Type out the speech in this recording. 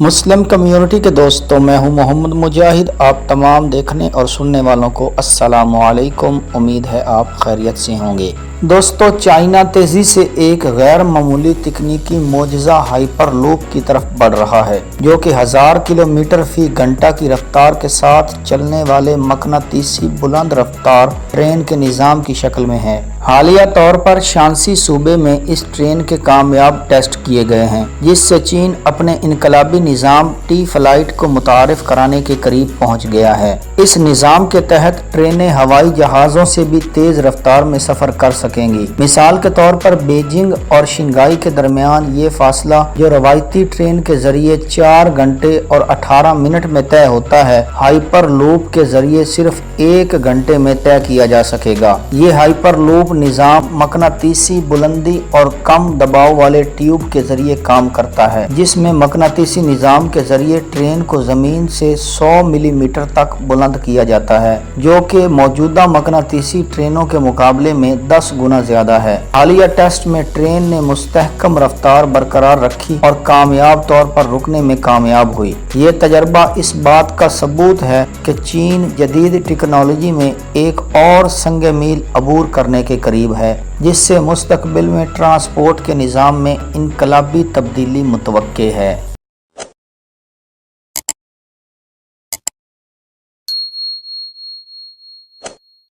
Muslim community के दोस्तों, मैं हूं मोहम्मद मुजाहिद। आप तमाम देखने और सुनने वालों को अस्सलामु अलैकुम। उम्मीद है आप खैरियत से होंगे। दोस्तों, चाइना तेज़ी से एक गैर मामूली तकनीकी मोजज़ा हाइपर लूप की तरफ बढ़ रहा है, जो कि 1000 किलोमीटर फी घंटा की रफ्तार के साथ चलने वाले मकनातीसी बुलंद रफ्तार ट्रेन के निज़ाम की शक्ल में है। हालिया तौर पर शांसी सूबे में इस ट्रेन के कामयाब टेस्ट किए गए हैं, जिससे चीन अपने इनकलाबी निज़ाम टी फ्लाइट को मुतारिफ कराने के करीब पहुंच गया है। इस निज़ाम के तहत ट्रेनें हवाई जहाज़ों से भी तेज़ रफ्तार में सफ़र कर सकेंगी। मिसाल के तौर पर बीजिंग और शंघाई के दरमियान ये फासला, जो रवायती ट्रेन के जरिए 4 घंटे और 18 मिनट में तय होता है, हाइपर लूप के जरिए सिर्फ 1 घंटे में तय किया जा सकेगा। ये हाइपर लूप निज़ाम मकनातीसी बुलंदी और कम दबाव वाले ट्यूब के जरिए काम करता है, जिसमें मकनातीसी निज़ाम के जरिए ट्रेन को ज़मीन से 100 मिलीमीटर तक बुलंद किया जाता है, जो कि मौजूदा मकनातीसी ट्रेनों के मुकाबले में 10 गुना ज्यादा है। हालिया टेस्ट में ट्रेन ने मुस्तहकम रफ्तार बरकरार रखी और कामयाब तौर पर रुकने में कामयाब हुई। ये तजर्बा इस बात का सबूत है कि चीन जदीद टेक्नोलॉजी में एक और संग मील अबूर करने के करीब है, जिससे मुस्तकबिल में ट्रांसपोर्ट के निज़ाम में इनकलाबी तब्दीली मुतवक्के है।